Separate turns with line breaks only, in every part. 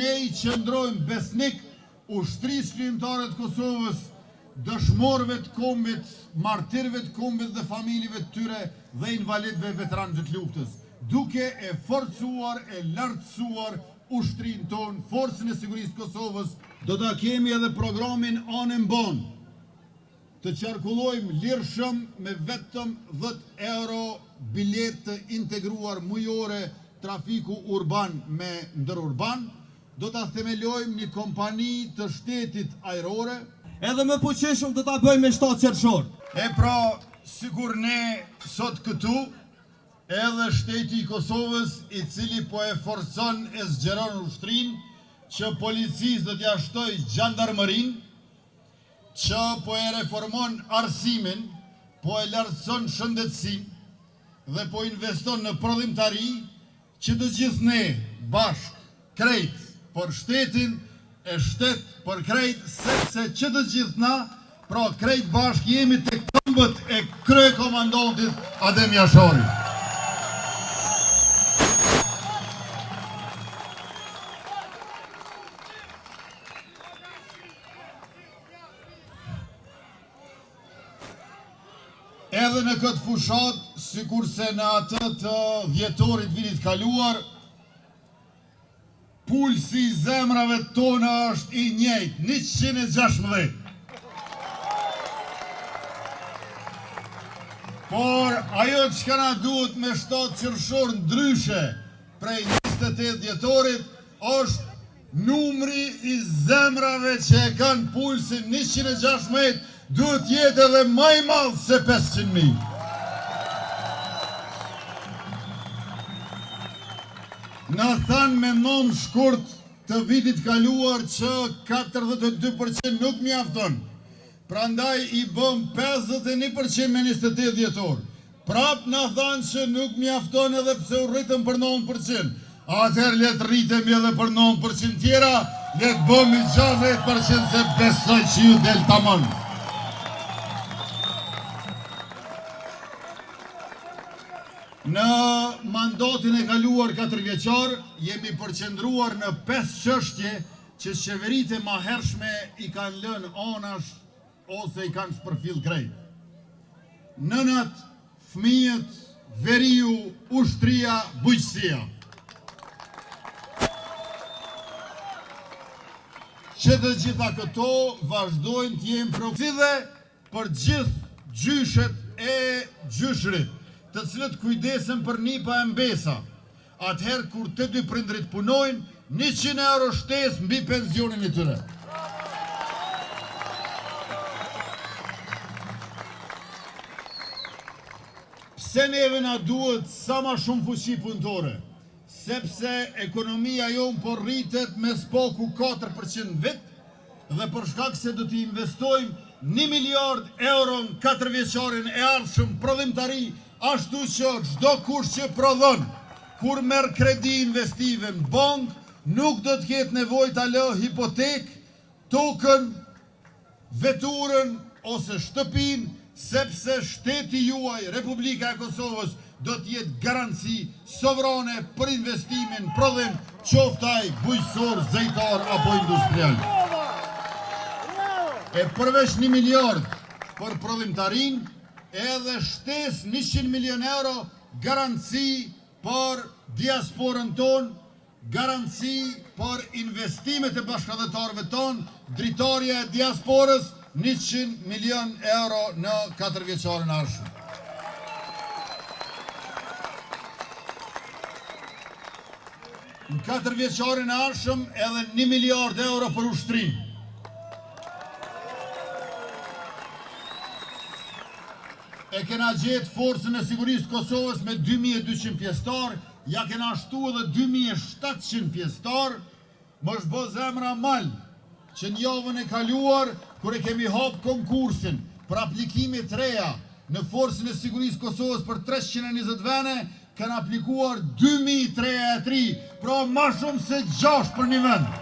ne I qëndrojmë besnik ushtrisë shkrimtare të Kosovës, dëshmorëve të kombit, martirëve të kombit dhe familjeve të tyre dhe invalidëve veteranëve të luftës, duke e forcuar e lartësuar ushtrinë tonë, forcën e sigurisë të Kosovës. Do ta kemi edhe programin Anën Bon, të qarkullojmë lirshëm me vetëm 10 euro bilet të integruar mujore trafiku urban me ndërurban. Do ta themelojmë një kompani të shtetit ajrore.
Edhe me fuqishëm do ta bëjmë me 7 qershor.
E pra, sikur ne sot këtu, edhe shteti I Kosovës, I cili po e forcon e zgjeron ushtrinë, që policisë do t'ja shtoj gjandarmërinë, që po e reformon arsimin, po e lartëson shëndetësinë dhe po investon në prodhimtari, që të gjithë ne bashk, krejt për shtetin, e shtet për krejt, sepse që të gjithë na, pra krejt bashk jemi të këmbët e kryekomandantit Adem Jashari. Edhe në këtë fushat, sikurse në atë të dhjetorit vitit kaluar, pulsi I zemrave tona është I njëjtë, 116. Por ajo që na duhet me 7 qershor ndryshe prej 28 dhjetorit, është numri I zemrave që e kanë pulsin 116, duhet jetë edhe më I madh se 500.000. Në thanë me nonë shkurt të vitit kaluar që 42% nuk mjafton. Prandaj I bëm 51% me 28 dhjetor. Prap në thanë që nuk mjafton edhe pse u rritëm për 9%. Atëherë letë rritemi edhe për 9% tjera, letë bëmi 60% se besoj që ju del tamam. Në mandatin e kaluar 4 vjeçar, jemi përqendruar në 5 çështje që qeveritë e mahershme I kanë lënë anash ose I kanë shpërfill krejt. Nënat, fëmijët, veriu, ushtria, bujqësia. Që të gjitha këto vazhdojnë të jenë përgjithë për gjithë gjyshet e gjyshrit, të cilët kujdesen për nipa e mbesa. Atëherë kur të dy prindrit punojnë, 100 euro shtesë mbi pensionin e tyre. Pse neve na duhet sa ma shumë fuqi punëtore? Sepse ekonomia jonë po rritet me spoku 4% vit, dhe për shkak se do t'i investojmë 1 miliard euro në 4 vjeçarin e ardhshëm prodhimtari, ashtu që çdo kush që prodhon, kur merr kredi investive në bank, nuk do të ketë nevojë ta lë hipotek, tokën, veturën ose shtëpinë, sepse shteti juaj, Republika e Kosovës, do të jetë garanci sovrane për investimin prodhim, qoftë ai bujqësor, zejtar apo industrial. E përveç 1 miliard për prodhimtarinë, edhe shtes 100 milion euro garanci për diasporën tonë, garanci për investimet e bashkëdhetarëve tonë, dritarja e diasporës 100 milion euro në 4 vjeçarin e ardhshëm. Në 4 vjeçarin e ardhshëm edhe 1 miliard euro për ushtrim. E kena gjetë forcën e sigurisë Kosovës me 2200 pjesëtar, ja kena shtu edhe 2700 pjesëtar, më shbo zemra mal, që në javën e kaluar, kur e kemi hap konkursin për aplikimit reja në forcën e sigurisë Kosovës për 320 vene, kanë aplikuar 2303, pra ma shumë se 6 për një vend.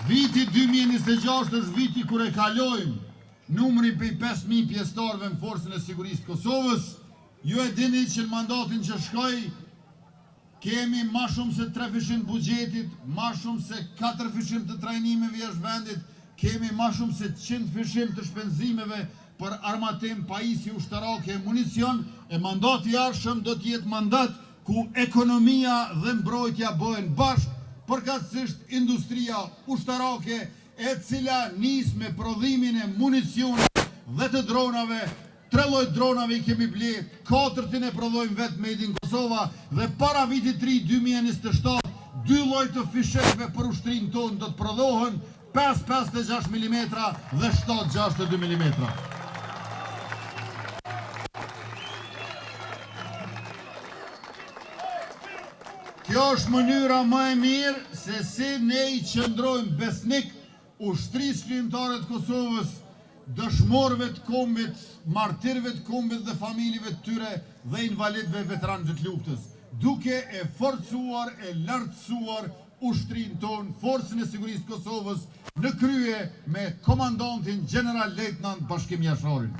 Viti 2026 është viti kur e kalojmë numri për 5.000 pjesëtarëve në forcën e sigurisë Kosovës. Ju e dini që në mandatin që shkoj, Kemi ma shumë se 3% bugjetit, ma shumë se 4% të trajnimeve jashtë vendit, kemi ma shumë se 100% të shpenzimeve për armatim, pajisje ushtarake, municion, e mandati i ardhshëm do të jetë mandat ku ekonomia dhe mbrojtja bëhen bashkë, përkatësisht industria ushtarake, e cila nis me prodhimin e municionit dhe të dronave. 3 lloj dronave i kemi bler, 4 e prodhojmë vetë made in Kosova dhe para vitit 3 2027 2 lloj të fishekëve për ushtrinë tonë do të prodhohen, 5.56 mm dhe 7.62 mm. Kjo është mënyra më e mirë se si ne i qëndrojmë besnik ushtrisë shkrimtare të Kosovës, dëshmorëve të kombit, martirëve të kombit dhe familjeve të tyre dhe invalidëve veteranëve të luftës, duke e forcuar e lartësuar ushtrinë tonë, Forcën e Sigurisë të Kosovës, në krye me komandantin General Lejtnant Bashkim Jasharin.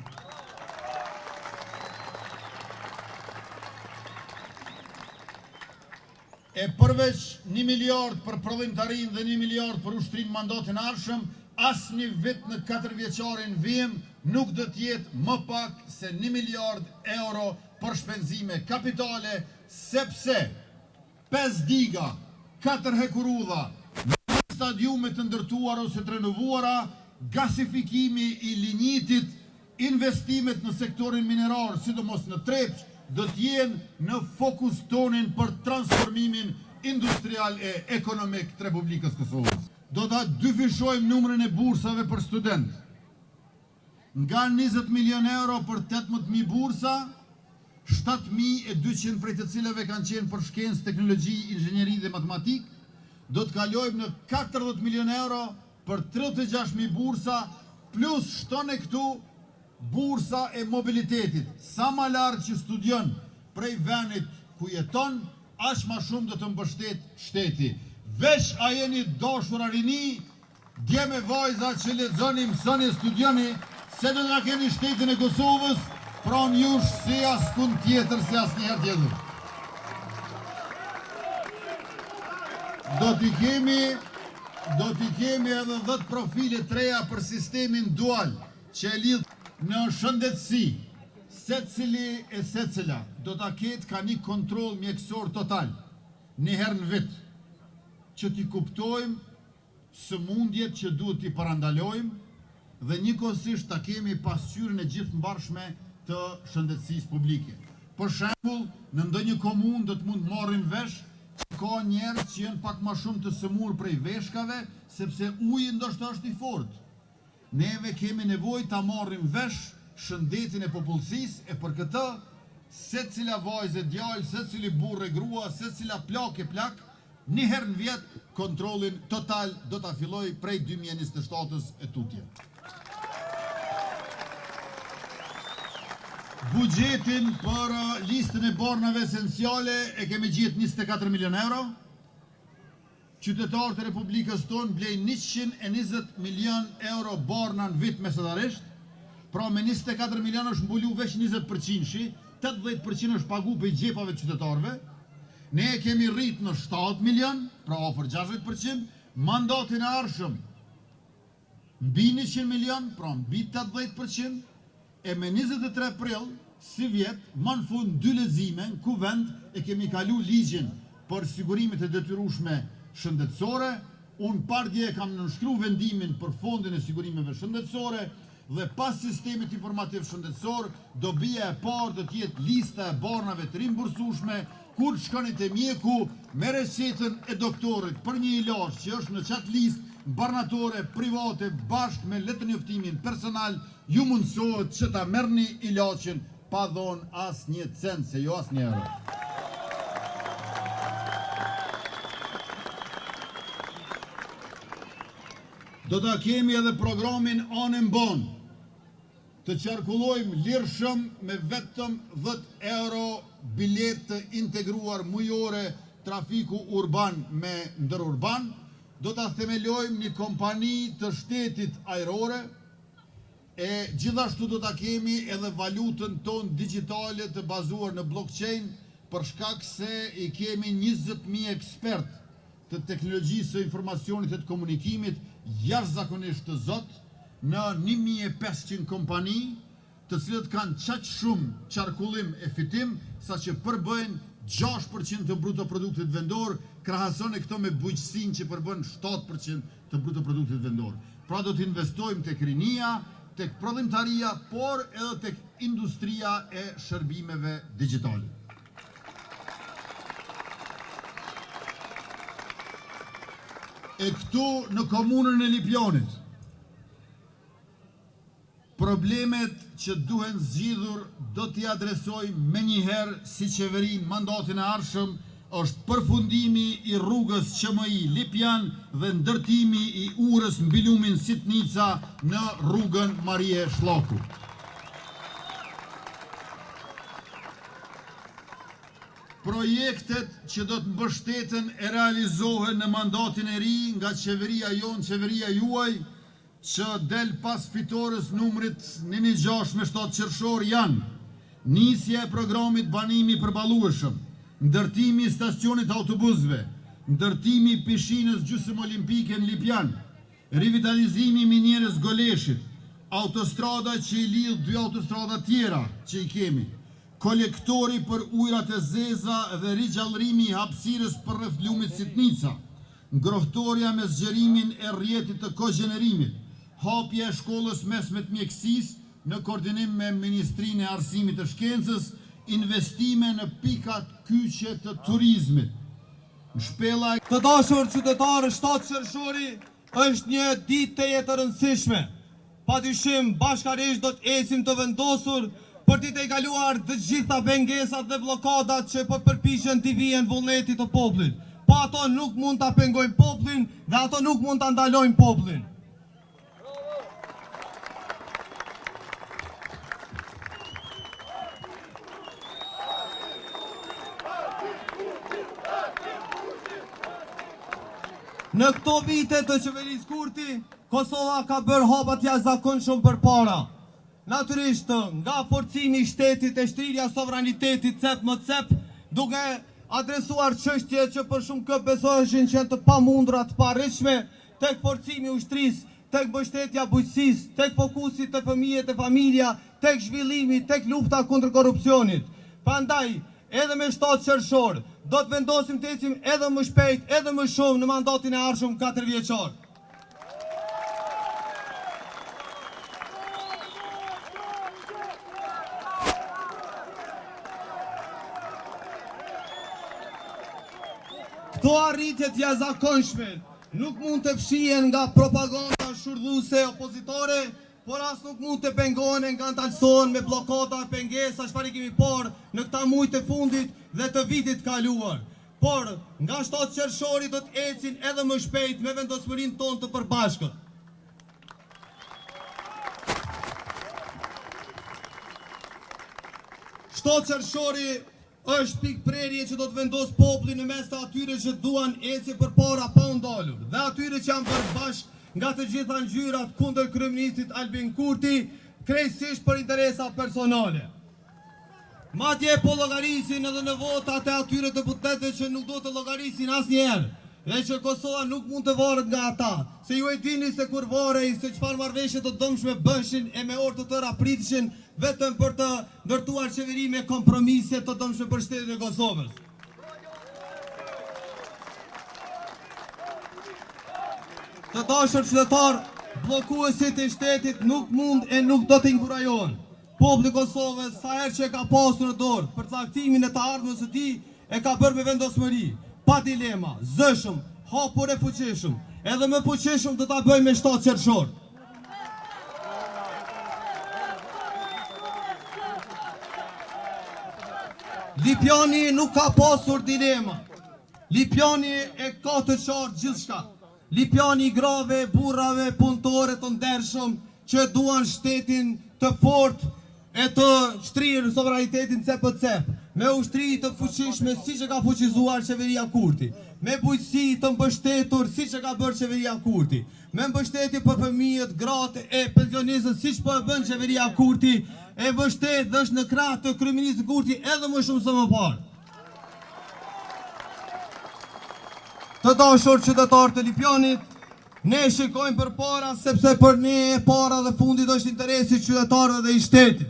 E përveç 1 miliard për prodhimtarinë dhe 1 miliard për ushtrinë mandatin ardhshëm, asnjë vit në 4 vjeçarin vim nuk do të jetë më pak se 1 miliard euro për shpenzime kapitale, sepse 5 diga, 4 hekurudha, stadiume të ndërtuara ose të renovuara, gasifikimi i linjitit, investimet në sektorin minerar, sidomos në Trepç, do të jenë në fokus tonin për transformimin industrial e ekonomik të Republikës Kosovës. Do të dyfishojmë numrin e bursave për student. Nga 20 milion euro për 18.000 bursa, 7.200 prej të cilave kanë qenë për shkencë, teknologji, inxhinieri dhe matematik, do të kalojmë në 40 milion euro për 36.000 bursa, plus shton e këtu bursa e mobilitetit. Sa ma lartë që studion prej venit ku jeton, aq ma shumë do të mbështet shteti. Veç a jeni dashur a rini, dje me vajza që lexoni, mësoni, studioni, se do nga keni shtetin e Kosovës, pran jush si askund tjetër, si asnjëherë tjetër. Do t'i kemi edhe 10 profile treja për sistemin dual, që e lidh në shëndetësi, secili e secila do ta ketë ka një kontroll mjekësor total, një herë në vit, që t'i kuptojmë sëmundjet që duhet t'i parandalojmë dhe njëkohësisht ta kemi pasqyrën e gjithëmbarshme të shëndetësisë publike. Për shembull, në ndonjë komunë do të mund të marrim vesh që ka njerëz që janë pak më shumë të sëmur prej veshkave, sepse uji ndoshta është i fortë. Neve kemi nevojë ta marrim vesh shëndetin e popullsisë e për këtë secila vajzë djalë, secili burrë grua, secila plak e plak, një herë në vjet kontrollin total do ta filloj prej 2027-s e tutje. Buxhetin për listën e bornave esenciale e kemi gjetë 24 milion euro. Qytetarët e Republikës tonë blejnë 120 milion euro borna në vit mesatarisht, pra me 24 milion është mbulu veç 20%, 80% është pagu për gjepave të qytetarëve. Ne e kemi rrit në 7 milion, pra ofër 60%, mandatin e ardhshëm mbi 100 milion, pra mbi 80%, e me 23 prill, si vjet, më në fund 2 lexime në kuvend e kemi kalu ligjin për sigurimet e detyrueshme shëndetësore. Unë pardje kam nënshkru vendimin për fondin e sigurimeve shëndetësore dhe pas sistemit informativ shëndetësor, dobija e parë do të jetë lista e bornave të rimbursueshme, kur shkoni te mjeku me recetën e doktorit për një ilaç që është në çat listë barnatore private bashkë me letë njoftimin personal, ju mundësohet që ta merrni ilaçin pa dhënë asnjë cent, se jo asnjë euro. Do ta kemi edhe programin Anë Mban, të qarkullojmë lirshëm me vetëm 10 euro bilet të integruar mujore trafiku urban me ndërurban. Do ta themelojmë një kompani të shtetit ajrore e gjithashtu do ta kemi edhe valutën tonë digjitale të bazuar në blockchain për shkak se i kemi 20.000 ekspert të teknologjisë së informacionit e të komunikimit jashtëzakonisht të zot në 1500 kompani, të cilët kanë qaq shumë qarkullim e fitim, sa që përbëjnë 6% të bruto produktit vendor, krahasoni këto me bujqësinë që përbën 7% të bruto produktit vendor. Pra do të investojmë tek rinia, tek prodhimtaria, por edhe tek industria e shërbimeve digjitale. E këtu në komunën e Lipjanit, problemet që duhen zgjidhur do t'i adresoj me njëherë si qeveri mandatin e ardhshëm, është përfundimi i rrugës QMI Lipjan dhe ndërtimi i urës mbi lumin Sitnica në rrugën Marie Shllaku. Projektet që do të mbështeten e realizohen në mandatin e ri nga qeveria jonë, qeveria juaj, që del pas fitores numrit 16-7 qershor janë: nisja e programit banimi përballueshëm, ndërtimi i stacionit autobusëve, ndërtimi i pishinës gjysmë olimpike në Lipjan, rivitalizimi i minierës Goleshit, autostrada që i lidh dy autostrada tjera që i kemi, kolektori për ujrat e zeza dhe rigjallërimi i hapësirës përreth lumit Sitnica, ngrohtoria me zgjerimin e rrjetit të kogjenerimit, hapja e shkollës mesme të mjekësisë në koordinim me Ministrinë e Arsimit të Shkencës, investime në pikat kyçe të turizmit. Në shpella e
Të dashur qytetarë, 7 qershori është një ditë të jetë e rëndësishme. Padyshim bashkërisht do të ecim të vendosur për t'i tejkaluar të gjitha pengesat dhe bllokadat që po përpiqen t'i vijnë vullnetit të popullit. Po ato nuk mund ta pengojnë popullin dhe ato nuk mund ta ndalojnë popullin. Në këto vite të qeverisë Kurti, Kosova ka bërë hapa të jashtëzakonshëm përpara. Natyrisht, nga forcimi i shtetit e shtrirja sovranitetit cep më cep, duke adresuar çështje që për shumë kohë besoheshin që të pamundura, të parritshme, tek forcimi i ushtrisë, tek mbështetja bujqësisë, tek fokusi te fëmijët e familja, tek zhvillimi, tek lufta kundër korrupsionit. Prandaj, edhe me 7 qershor, do të vendosim të ecim edhe më shpejt, edhe më shumë në mandatin e ardhshëm 4 vjeçor. Këto arritje të jashtëzakonshme nuk mund të fshihen nga propaganda shurdhuese opozitore, por as nuk mund të pengohen nga ndalsohen me bllokada, pengesa, çfarë kemi por në këta muaj të fundit dhe të vitit kaluar. Por nga 7 qershori do të ecin edhe më shpejt me vendosmërinë tonë të përbashkët. Shtatë qershori është pikë prerje që do të vendos popullin në mes të atyre që duan ecje përpara pa u ndalur, dhe atyre që janë bërë bashkë nga të gjitha ngjyrat kundër kryeministit Albin Kurti, krejtësisht për interesa personale. Madje po llogarisin edhe në votat e atyre deputetëve që nuk do të llogarisin asnjëherë, dhe që Kosova nuk mund të varet nga ata, se ju e dini se kur varej se çfarë marrëveshje të dëmshme bëshin e me orë të tëra pritishin vetëm për të ndërtuar qeveri me kompromise të dëmshme për shtetin e Kosovës. Të dashur qytetar, bllokuesit e shtetit nuk mund e nuk do të inkurajohen. Populli i Kosovës sa herë që ka pasur në dorë për caktimin e të ardhmës së tij e ka bërë me vendosmëri, pa dilema, zëshëm, hapur e fuqishëm, edhe më fuqishëm do ta bëjmë me 7 qershor. Lipjani nuk ka pasur dilema. Lipjani e ka të qartë gjithçka. Lipjani i grave, burrave, punëtore të ndershëm që duan shtetin të fortë e të shtrirë sovranitetin cep për cep, me ushtri të fuqishme siç e ka fuqizuar qeveria Kurti, me bujqësi të mbështetur siç e ka bërë qeveria Kurti, me mbështetje për fëmijët, gratë e pensionistët siç po e bën qeveria Kurti, e mbështet dhe është në krah të kryeministit Kurti edhe më shumë se më parë. Të dashur qytetarë të Lipjanit, ne shikojmë për para sepse për ne e para dhe fundit është interesi i qytetarëve dhe i shtetit.